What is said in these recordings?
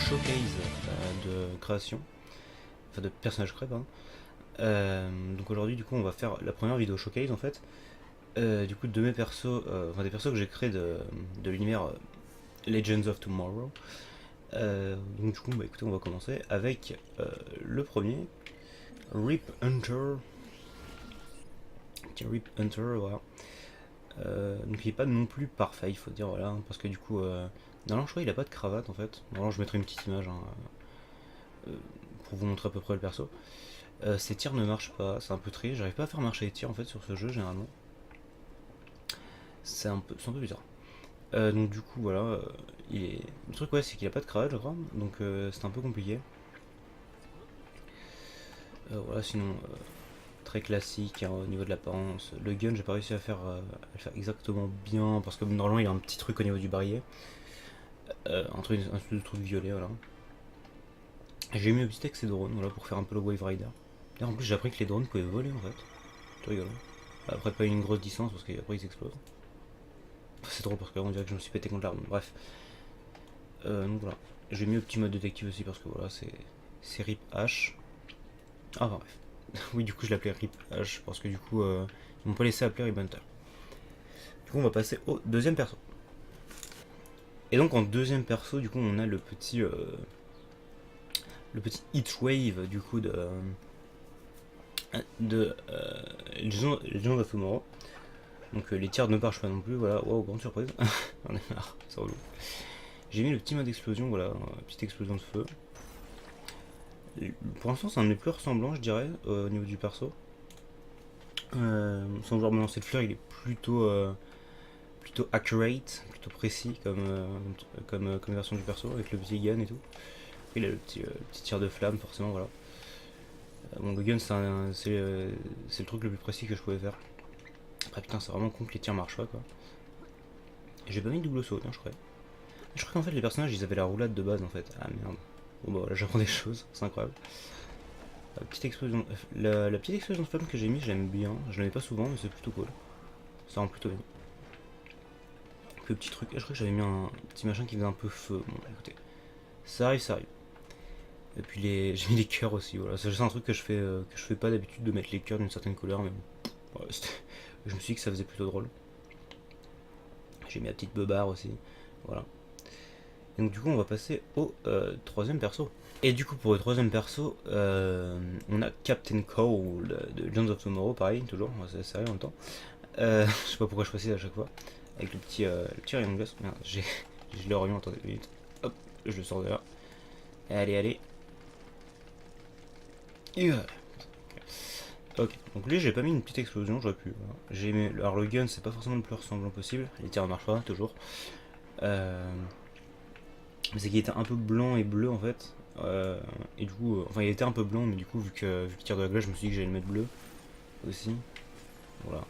showcase de création, enfin de personnage créé, pardon. Donc aujourd'hui, du coup, on va faire la première vidéo showcase en fait. Du coup, de mes persos, enfin des persos que j'ai créés de l'univers Legends of Tomorrow. Donc du coup, bah, écoutez, on va commencer avec le premier, Rip Hunter. Petit Rip Hunter, voilà. Donc il est pas non plus parfait, il faut dire, voilà, hein, parce que du coup, non, je crois qu'il a pas de cravate en fait. Non, je mettrai une petite image hein, pour vous montrer à peu près le perso. Ses tirs ne marchent pas, c'est un peu triste, j'arrive pas à faire marcher les tirs en fait sur ce jeu généralement. C'est un peu bizarre. Donc du coup voilà, le truc ouais c'est qu'il a pas de cravate je crois, donc c'est un peu compliqué. Voilà sinon très classique hein, au niveau de l'apparence. Le gun j'ai pas réussi à le faire exactement bien parce que normalement il y a un petit truc au niveau du barillet. Un truc violet voilà. J'ai mis un petit accès drone voilà, pour faire un peu le Wave Rider. D'ailleurs en plus j'ai appris que les drones pouvaient voler en fait. C'est rigolo. Après pas une grosse distance parce qu'après ils explosent. C'est drôle parce qu'on dirait que je me suis pété contre l'arme. Bref. Donc voilà. J'ai mis le petit mode détective aussi parce que voilà, c'est RIP H. Ah, enfin, bref. Oui, du coup, je l'appelais RIP H parce que du coup, ils m'ont pas laissé appeler Rip Hunter. Du coup, on va passer au deuxième perso. Et donc, en deuxième perso, du coup, on a le petit Heatwave du coup de Legend of Tomorrow. Donc, les tirs ne marchent pas non plus. Voilà, waouh, grande surprise. On est marre, c'est relou. J'ai mis le petit mode explosion, voilà, petite explosion de feu. Pour l'instant, c'est un de mes plus ressemblants, je dirais, au niveau du perso. Sans vouloir me lancer de fleurs, il est plutôt accurate, plutôt précis comme version du perso, avec le petit gun et tout. Il a le petit tir de flamme, forcément, voilà. Bon, le gun, c'est le truc le plus précis que je pouvais faire. Après, putain, c'est vraiment con que les tirs marchent pas, quoi. J'ai pas mis de double saut, je crois. Je crois qu'en fait, les personnages, ils avaient la roulade de base, en fait. Ah merde. Bon, bah, là, j'apprends des choses, c'est incroyable. La petite explosion de flamme que j'ai mis, j'aime bien. Je l'avais pas souvent, mais c'est plutôt cool. Ça rend plutôt bien. Le petit truc, je crois que j'avais mis un petit machin qui faisait un peu feu. Bon, écoutez, ça arrive, ça arrive. Et puis j'ai mis les cœurs aussi. Voilà, c'est un truc que je fais pas d'habitude de mettre les cœurs d'une certaine couleur, mais bon, ouais, je me suis dit que ça faisait plutôt drôle. J'ai mis la petite beubare aussi. Voilà. Et donc du coup, on va passer au troisième perso. Et du coup, pour le troisième perso, on a Captain Cole de Legends of Tomorrow, pareil, toujours, c'est sérieux en même temps. Je sais pas pourquoi je précise à chaque fois. Avec le petit rayon de glace. Merde, je l'ai remis, attendez une minute. Hop, je le sors de là. Allez, allez. Yeah. Ok, donc lui j'ai pas mis une petite explosion, j'aurais pu. Voilà. Alors le gun c'est pas forcément le plus ressemblant possible, les tirs ne marchent pas toujours. Mais c'est qu'il était un peu blanc et bleu en fait. Et du coup, enfin il était un peu blanc, mais du coup vu qu'il tire de la glace, je me suis dit que j'allais le mettre bleu aussi. Voilà.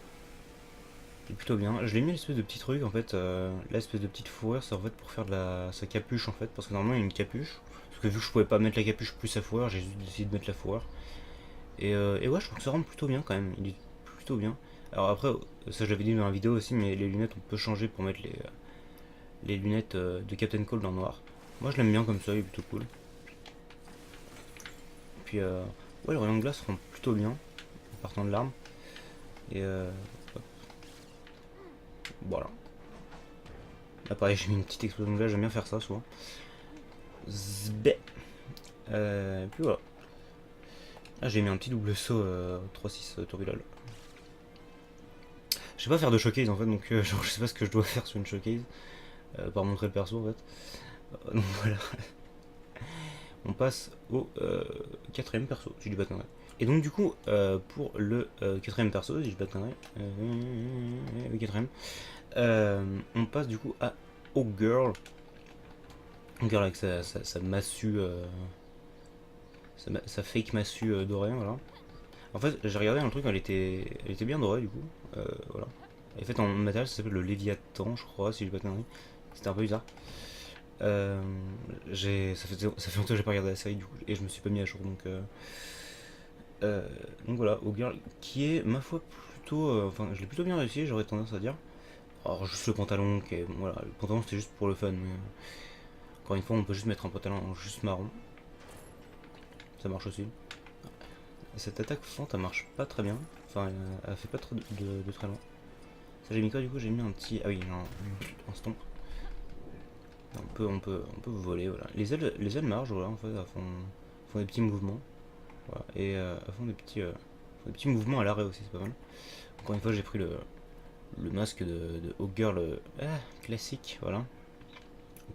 C'est plutôt bien. Je l'ai mis l'espèce de petit truc en fait. L'espèce de petite fourrure, c'est en fait pour faire sa capuche en fait. Parce que normalement il y a une capuche. Parce que vu que je pouvais pas mettre la capuche plus sa fourrure, j'ai juste décidé de mettre la fourrure. Et ouais, je trouve que ça rentre plutôt bien quand même. Il est plutôt bien. Alors après, ça je l'avais dit dans la vidéo aussi, mais les lunettes on peut changer pour mettre les lunettes de Captain Cold en noir. Moi je l'aime bien comme ça, il est plutôt cool. Et puis ouais, le rayon de glace rentre plutôt bien en partant de l'arme. Et voilà. Là pareil, j'ai mis une petite explosion de glace, j'aime bien faire ça souvent. Zbé. Puis voilà. Là j'ai mis un petit double saut 3-6 tourbillol. Je sais pas faire de showcase en fait, donc genre, je sais pas ce que je dois faire sur une showcase. Par montrer le perso en fait. Donc voilà. On passe au quatrième perso, si je dis pas de conneries. Et donc du coup, pour le quatrième perso, si je dis pas de conneries, le quatrième, on passe du coup à O-Girl. O-Girl avec sa massue, sa fake massue dorée, voilà. En fait, j'ai regardé un truc, elle était bien dorée du coup, voilà. Elle est faite en matériel, ça s'appelle le Léviathan, je crois, si je dis pas de conneries. C'était un peu bizarre. Ça fait longtemps que j'ai pas regardé la série du coup, et je me suis pas mis à jour donc voilà, Ogre qui est ma foi plutôt, enfin je l'ai plutôt bien réussi, j'aurais tendance à dire. Alors juste le pantalon, qui est, voilà, le pantalon c'était juste pour le fun, mais Encore une fois, on peut juste mettre un pantalon juste marron. Ça marche aussi. Cette attaque fente, elle marche pas très bien. Enfin, elle fait pas très de très loin. Ça, j'ai mis quoi du coup? J'ai mis un petit. Ah oui, un stomp. On peut voler, voilà. Les ailes marchent, voilà, en fait, elles font des petits mouvements. Voilà. Et elles font des petits mouvements à l'arrêt aussi, c'est pas mal. Encore une fois, j'ai pris le masque de Hawkgirl classique, voilà.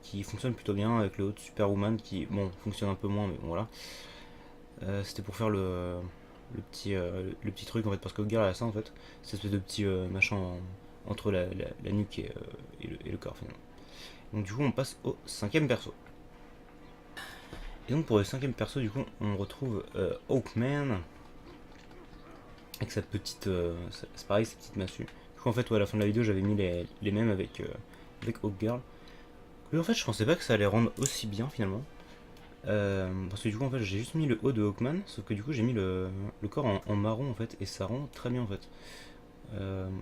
Qui fonctionne plutôt bien avec le haut de Superwoman qui, bon, fonctionne un peu moins, mais bon, voilà. C'était pour faire le petit truc en fait, parce que Hawkgirl a ça en fait, cette espèce de petit machin entre la nuque et le corps finalement. Donc du coup on passe au cinquième perso. Et donc pour le cinquième perso du coup on retrouve Hawkman avec sa petite, c'est pareil, sa petite massue. Du coup en fait ouais, à la fin de la vidéo j'avais mis les mêmes avec Hawkgirl. Lui en fait je pensais pas que ça allait rendre aussi bien finalement. Parce que du coup en fait j'ai juste mis le haut de Hawkman, sauf que du coup j'ai mis le corps en marron en fait, et ça rend très bien en fait.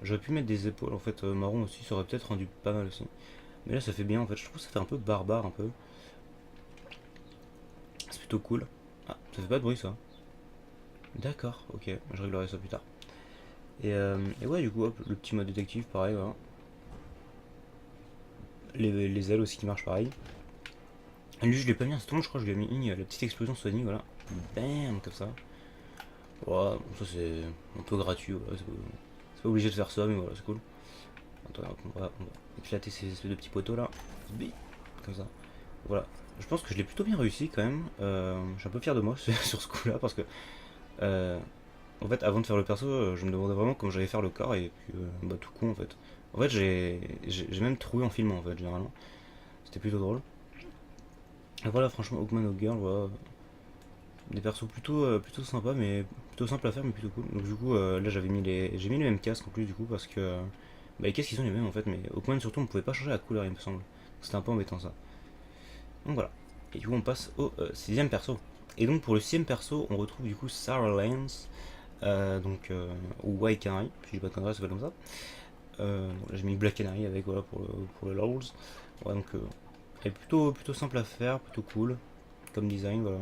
J'aurais pu mettre des épaules en fait marron aussi, ça aurait peut-être rendu pas mal aussi. Mais là ça fait bien en fait, je trouve que ça fait un peu barbare un peu. C'est plutôt cool. Ah, ça fait pas de bruit ça. D'accord, ok, je réglerai ça plus tard. Et ouais du coup hop, le petit mode détective pareil voilà. Les ailes aussi qui marchent pareil. Lui je l'ai pas mis un stomp, je crois que je lui ai mis la petite explosion Sony, voilà. Bam comme ça. Ouais, bon, ça c'est un peu gratuit, voilà, c'est pas obligé de faire ça, mais voilà, c'est cool. Attends, on va éclater ces espèces de petits poteaux là. Comme ça. Voilà. Je pense que je l'ai plutôt bien réussi quand même. Je suis un peu fier de moi sur ce coup là parce que en fait avant de faire le perso je me demandais vraiment comment j'allais faire le corps et puis bah tout con en fait. En fait j'ai même trouvé en filmant en fait généralement. C'était plutôt drôle. Et voilà franchement Hawkman Hawkgirl voilà. Des persos plutôt sympas mais plutôt simples à faire mais plutôt cool. Donc du coup là j'ai mis les mêmes casques en plus du coup parce que bah, les casques ils sont les mêmes en fait mais Hawkman surtout on pouvait pas changer la couleur il me semble. C'était un peu embêtant ça. Donc voilà. Et du coup on passe au sixième perso. Et donc pour le sixième perso on retrouve du coup Sarah Lance ou White Canary, si j'ai pas de conneries ça s'appelle comme ça. Donc là j'ai mis Black Canary avec voilà pour le LOLs. Ouais, donc elle est plutôt simple à faire, plutôt cool comme design voilà.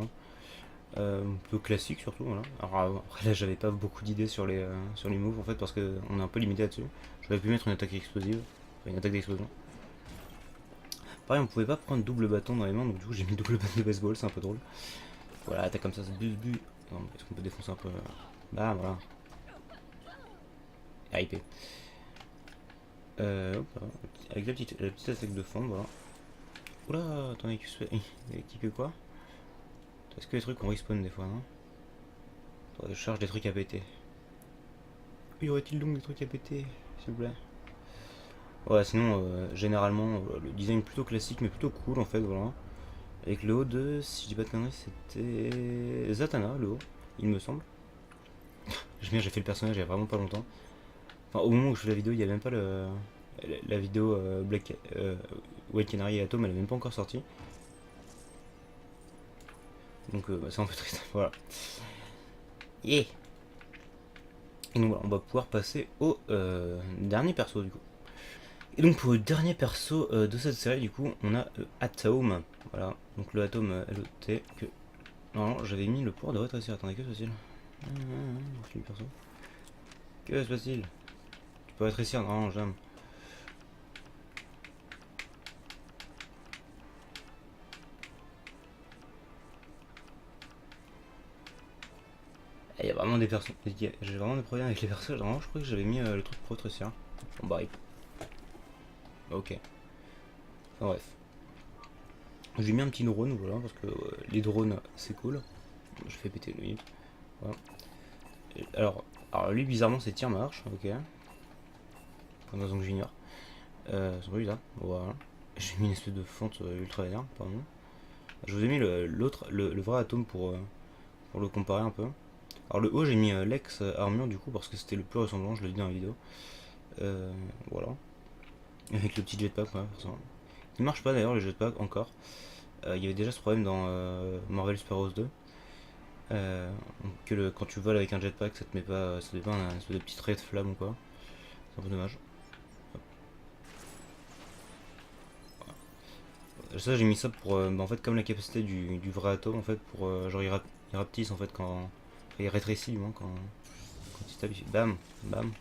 Un peu classique surtout voilà. Alors après là j'avais pas beaucoup d'idées sur les moves en fait parce qu'on est un peu limité là-dessus. J'aurais pu mettre une attaque explosive, enfin une attaque d'explosion. Pareil on pouvait pas prendre double bâton dans les mains donc du coup j'ai mis double batte de baseball, c'est un peu drôle. Voilà attaque comme ça c'est but. Est-ce qu'on peut défoncer un peu bah voilà. RIP. Avec la petite attaque de fond voilà. Oula attendez que il équipé quoi. Est-ce que les trucs on respawn des fois non? Je charge des trucs à péter. Y aurait-il donc des trucs à péter, s'il vous plaît? Ouais, sinon, généralement, le design plutôt classique, mais plutôt cool en fait, voilà. Avec le haut de, si je dis pas de conneries, c'était Zatanna, le haut, il me semble. J'ai fait le personnage il y a vraiment pas longtemps. Enfin, au moment où je fais la vidéo, il y a même pas la vidéo White Canary et Atom, elle est même pas encore sortie. Donc, bah, c'est un peu triste, voilà. Yeah! Et donc voilà, on va pouvoir passer au dernier perso du coup. Et donc pour le dernier perso de cette série, du coup, on a Atom. Voilà, donc le Atom LOT que. Non, j'avais mis le pouvoir de rétrécir. Attendez, que se passe-t-il? Perso. Que se passe-t-il? Tu peux rétrécir? Non, jamais. Il y a vraiment des persos. J'ai vraiment des problèmes avec les persos. Vraiment, je crois que j'avais mis le truc pour rétrécir. Bon, bah, ok. Enfin, bref. J'ai mis un petit drone, voilà, parce que les drones, c'est cool. Je fais péter lui. Voilà. Alors lui, bizarrement, ses tirs marchent, ok. Pour une raison que j'ignore. C'est pas bizarre, voilà. J'ai mis une espèce de fonte ultra vert, pardon. Je vous ai mis le vrai atome pour le comparer un peu. Alors le haut, j'ai mis l'ex armure du coup, parce que c'était le plus ressemblant, je l'ai dit dans la vidéo. Voilà. Avec le petit jetpack, ouais, forcément. Il marche pas d'ailleurs, le jetpack, encore. Il y avait déjà ce problème dans Marvel Super Heroes 2. Quand tu voles avec un jetpack, ça te met pas un espèce de petit trait de flamme ou quoi. C'est un peu dommage. Ça j'ai mis ça pour, en fait comme la capacité du vrai atome en fait, pour genre il rapetisse en fait quand, il rétrécit du moins quand il stabilise. Bam, bam.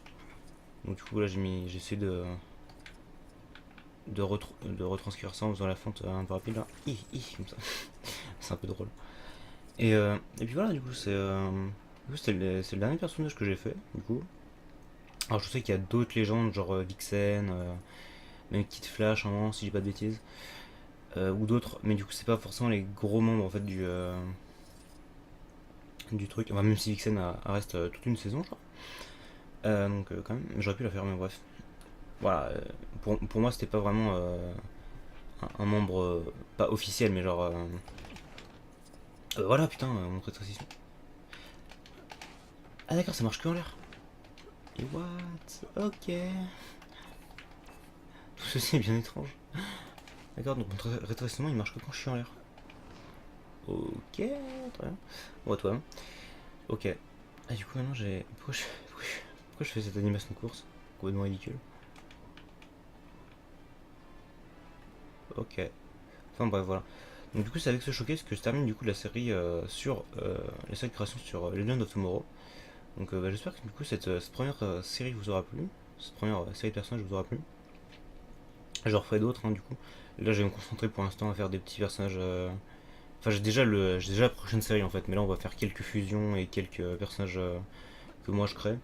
Donc du coup là j'ai essayé de retranscrire ça en faisant la fonte un peu rapide là. Comme ça. C'est un peu drôle. Et puis voilà, du coup c'est le dernier personnage que j'ai fait du coup. Alors je sais qu'il y a d'autres légendes genre Vixen, même Kid Flash, un si j'ai pas de bêtises, ou d'autres, mais du coup c'est pas forcément les gros membres en fait du truc. Enfin, même si Vixen reste toute une saison, je crois. Donc quand même, j'aurais pu la faire, mais bref. Voilà, pour moi c'était pas vraiment un membre pas officiel, mais genre voilà putain, mon rétrécissement. Ah d'accord, ça marche que en l'air. Et what? Ok. Tout ceci est bien étrange. D'accord, donc mon rétrécissement il marche que quand je suis en l'air. Ok, très bien. Bon, à toi. Ok. Ah, du coup, maintenant j'ai. Pourquoi je fais cette animation de course? Complètement ridicule. Ok. Enfin, bref, voilà. Donc, du coup, c'est avec ce showcase que je termine du coup la série sur. La série de création sur Legend of Tomorrow. Donc, j'espère que du coup, cette première série vous aura plu. Cette première série de personnages vous aura plu. J'en referai d'autres, hein, du coup. Là, je vais me concentrer pour l'instant à faire des petits personnages. Enfin, j'ai déjà la prochaine série en fait, mais là, on va faire quelques fusions et quelques personnages que moi je crée.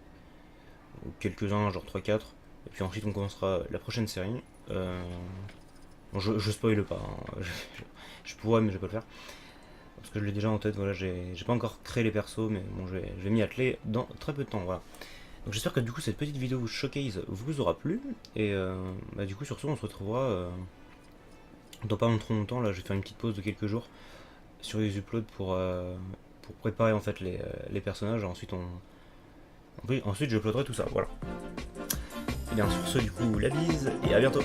Quelques-uns, genre 3-4. Et puis ensuite, on commencera la prochaine série. Bon, je spoil pas. Hein. Je pourrais, mais je vais pas le faire. Parce que je l'ai déjà en tête. Voilà, j'ai pas encore créé les persos, mais bon, je vais m'y atteler dans très peu de temps. Voilà. Donc j'espère que du coup, cette petite vidéo showcase vous aura plu. Et bah, du coup, sur ce, on se retrouvera dans pas trop longtemps. Là, je vais faire une petite pause de quelques jours sur les uploads pour préparer en fait les personnages. Ensuite, je uploaderai tout ça. Voilà. Et bien sur ce, du coup, la bise et à bientôt.